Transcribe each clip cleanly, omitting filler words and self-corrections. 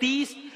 30,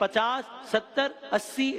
50, 70, 80,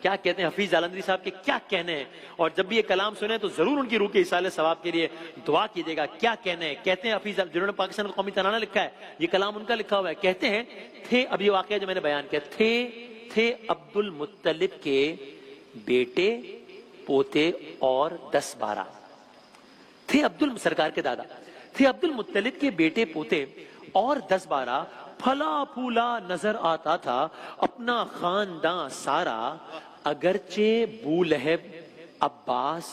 کیا کہتے ہیں حفیظ جالندھری صاحب کے کیا کہنے ہیں. اور جب بھی یہ کلام سنیں تو ضرور ان کی روح کے ایصال ثواب کے لیے دعا کیجیے گا. کیا کہنے ہیں, کہتے ہیں حفیظ جنہوں نے پاکستان قومی ترانہ لکھا ہے, یہ کلام ان کا لکھا ہوا ہے. کہتے ہیں تھے, اب یہ واقعہ جو میں نے بیان کیا, تھے عبد المطلب کے بیٹے پوتے اور 10-12 تھے. سرکار کے دادا تھے عبد المطلب کے بیٹے پوتے اور 10-12. پھلا پھولا نظر آتا تھا اپنا خاندان سارا, اگرچہ بو لہب, عباس,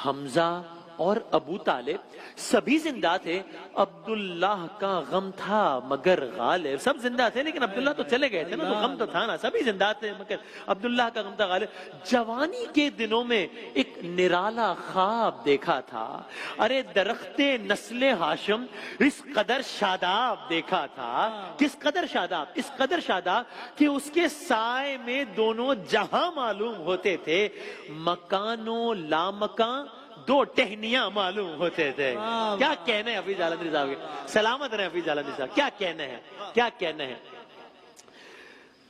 حمزہ اور ابو طالب سبھی زندہ تھے, عبداللہ کا غم تھا مگر غالب. سب زندہ تھے لیکن عبداللہ تو چلے گئے تھے نا, تو غم تو تھا نا. سبھی زندہ تھے مگر عبداللہ کا غم تھا غالب. جوانی کے دنوں میں ایک نرالا خواب دیکھا تھا, ارے درخت نسل ہاشم اس قدر شاداب دیکھا تھا. کس قدر شاداب, اس قدر شاداب کہ اس کے سائے میں دونوں جہاں معلوم ہوتے تھے, مکان و لامکان دو ٹہنیاں معلوم ہوتے تھے. کیا کہنے ہیں حفیظ جالندھری صاحب کے, سلامت رہے حفیظ جالندھری صاحب. کیا کہنے ہیں, کیا کہنے ہیں.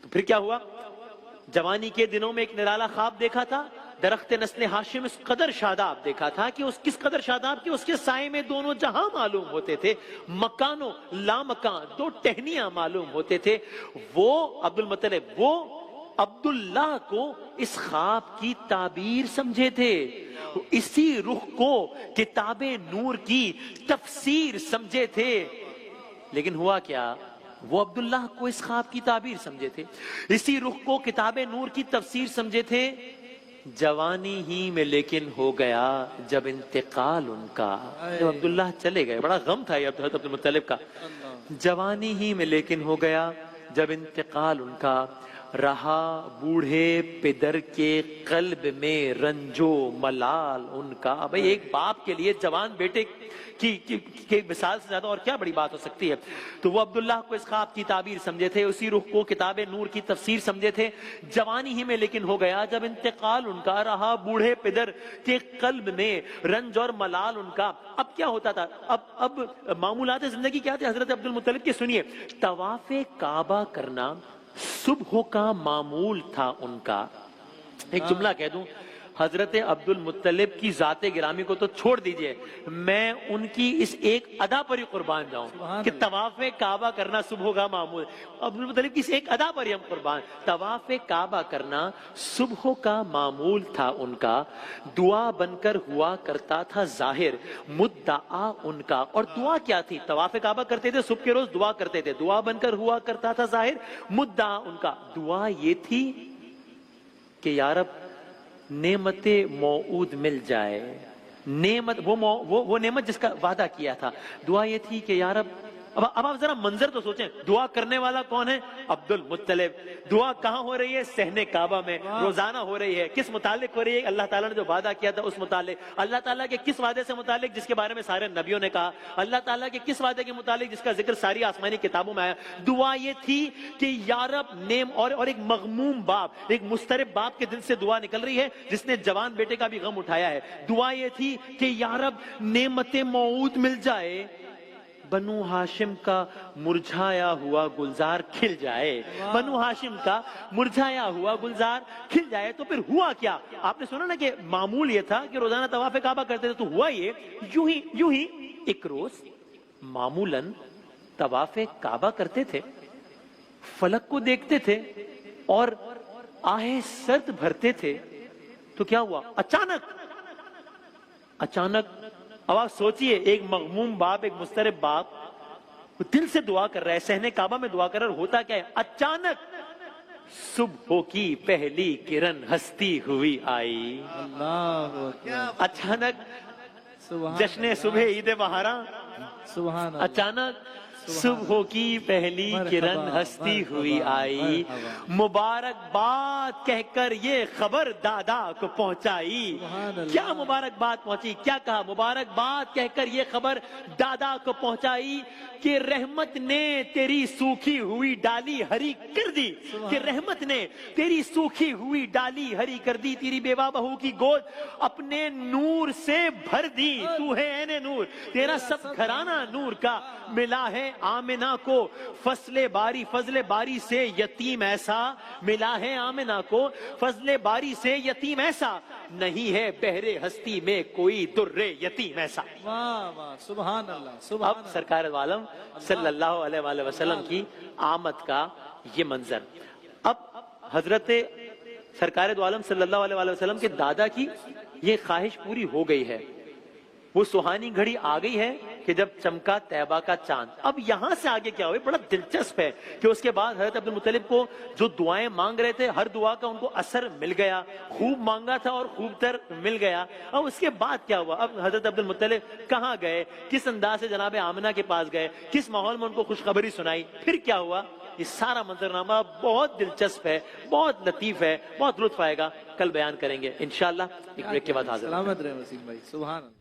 تو پھر کیا ہوا, جوانی کے دنوں میں ایک نرالا خواب دیکھا تھا, درخت نسل ہاشم اس قدر شاداب دیکھا تھا کہ اس کس قدر شاداب کہ اس کے سائے میں دونوں جہاں معلوم ہوتے تھے, مکانوں لامکان دو ٹہنیاں معلوم ہوتے تھے. وہ عبد المطلب وہ عبداللہ کو اس خواب کی تعبیر سمجھے تھے, اسی رخ کو کتاب نور کی تفسیر سمجھے تھے. لیکن ہوا کیا, وہ عبداللہ کو اس خواب کی تعبیر سمجھے تھے, اسی رخ کو کتاب نور کی تفسیر سمجھے تھے. جوانی ہی میں لیکن ہو گیا جب انتقال ان کا, جب عبداللہ چلے گئے, بڑا غم تھا یہ حضرت عبد المطلب کا. جوانی ہی میں لیکن ہو گیا جب انتقال ان کا, رہا بوڑھے پدر کے قلب میں رنجو ملال ان کا. بھئی ایک باپ کے لیے جوان بیٹے کی مثال سے زیادہ اور کیا بڑی بات ہو سکتی ہے. تو وہ عبداللہ کو اس خواب کی تعبیر سمجھے تھے, اسی رخ کو کتاب نور کی تفسیر سمجھے تھے. جوانی ہی میں لیکن ہو گیا جب انتقال ان کا, رہا بوڑھے پدر کے قلب میں رنج اور ملال ان کا. اب کیا ہوتا تھا, اب معمولات زندگی کیا تھے حضرت عبد المطلب کے, سنیے. طواف کعبہ کرنا صبح کا معمول تھا ان کا. ایک جملہ کہہ دوں, حضرت عبد المطلب کی ذات گرامی کو تو چھوڑ دیجئے, میں ان کی اس ایک ادا پر ہی قربان جاؤں کہ طواف کعبہ کرنا صبح کا معمول. عبد المطلب کی اس ایک ادا پر ہی ہم قربان. طواف کعبہ کرنا صبح کا معمول تھا ان کا, دعا بن کر ہوا کرتا تھا ظاہر مدعا ان کا. اور دعا کیا تھی, طواف کعبہ کرتے تھے, صبح کے روز دعا کرتے تھے, دعا بن کر ہوا کرتا تھا ظاہر مدعا ان کا. دعا یہ تھی کہ یا رب نعمت موعود مل جائے, نعمت وہ نعمت جس کا وعدہ کیا تھا. دعا یہ تھی کہ یا رب, اب آپ ذرا منظر تو سوچیں, دعا کرنے والا کون ہے, عبد المطلب. دعا کہاں ہو رہی ہے, صحن کعبہ میں روزانہ ہو رہی ہے. کس متعلق ہو رہی ہے, اللہ تعالیٰ نے جو وعدہ کیا تھا اس متعلق. اللہ تعالیٰ کے کس وعدے سے متعلق جس کے بارے میں سارے نبیوں نے کہا, اللہ تعالیٰ کے کس وعدے کے متعلق جس کا ذکر ساری آسمانی کتابوں میں آیا. دعا یہ تھی کہ یا رب اور ایک مغموم باپ, ایک مضطرب باپ کے دل سے دعا نکل رہی ہے جس نے جوان بیٹے کا بھی غم اٹھایا ہے. دعا یہ تھی کہ یا رب نعمت موعود مل جائے, بنو ہاشم کا مرجھایا ہوا گلزار کھل جائے, بنو ہاشم کا مرجھایا ہوا گلزار کھل جائے. تو پھر ہوا کیا, آپ نے سنا نا کہ معمول یہ تھا کہ روزانہ طواف کعبہ کرتے تھے. تو ہوا یہ, یوں ہی ایک روز معمولاً طواف کعبہ کرتے تھے, فلک کو دیکھتے تھے اور آہ سرد بھرتے تھے. تو کیا ہوا, اچانک اب آپ سوچئے, ایک مغموم باپ, ایک مضطرب باپ دل سے دعا کر رہا ہے, صحن کعبہ میں دعا کر رہا ہے, ہوتا کیا ہے, اچانک صبح کی پہلی کرن ہستی ہوئی آئی. اچانک جشن صبح عید بہاراں, اچانک صبح کی پہلی کرن ہستی ہوئی آئی, مبارکباد کہہ کر یہ خبر دادا کو پہنچائی. کیا مبارکباد پہنچی, کیا کہا, مبارکباد کہہ کر یہ خبر دادا کو پہنچائی کہ رحمت نے تیری سوکھی ہوئی ڈالی ہری کر دی, کہ رحمت نے تیری سوکھی ہوئی ڈالی ہری کر دی, تیری بیوہ بہو کی گود اپنے نور سے بھر دی. تو ہے عین نور, تیرا سب گھرانہ نور کا ملا ہے آمنہ کو فضل باری سے یتیم ایسا، ملا ہے آمنہ کو فضل باری سے یتیم ایسا، نہیں ہے بحر ہستی میں کوئی در یتیم ایسا۔ واہ واہ، سبحان اللہ، سبحان اب سرکار عالم صلی اللہ علیہ وآلہ وسلم کی آمد کا یہ منظر۔ اب حضرت سرکار دو عالم صلی اللہ علیہ وآلہ وسلم کے دادا کی یہ خواہش پوری ہو گئی ہے، وہ سہانی گھڑی آ گئی ہے کہ جب چمکا طیبہ کا چاند۔ اب یہاں سے آگے کیا ہوئے، بڑا دلچسپ ہے کہ اس کے بعد حضرت عبد المطلب کو جو دعائیں مانگ رہے تھے، ہر دعا کا ان کو اثر مل گیا، خوب مانگا تھا اور خوب تر مل گیا۔ اب اس کے بعد کیا ہوا، اب حضرت عبد المطلب کہاں گئے، کس انداز سے جناب آمنہ کے پاس گئے، کس ماحول میں ان کو خوشخبری سنائی، پھر کیا ہوا، یہ سارا منظرنامہ بہت دلچسپ ہے، بہت لطیف ہے، بہت لطف آئے گا، کل بیان کریں گے انشاءاللہ۔ ایک بریک کے بعد حاضر۔ سلامت رہے وسیم بھائی، سبحان اللہ۔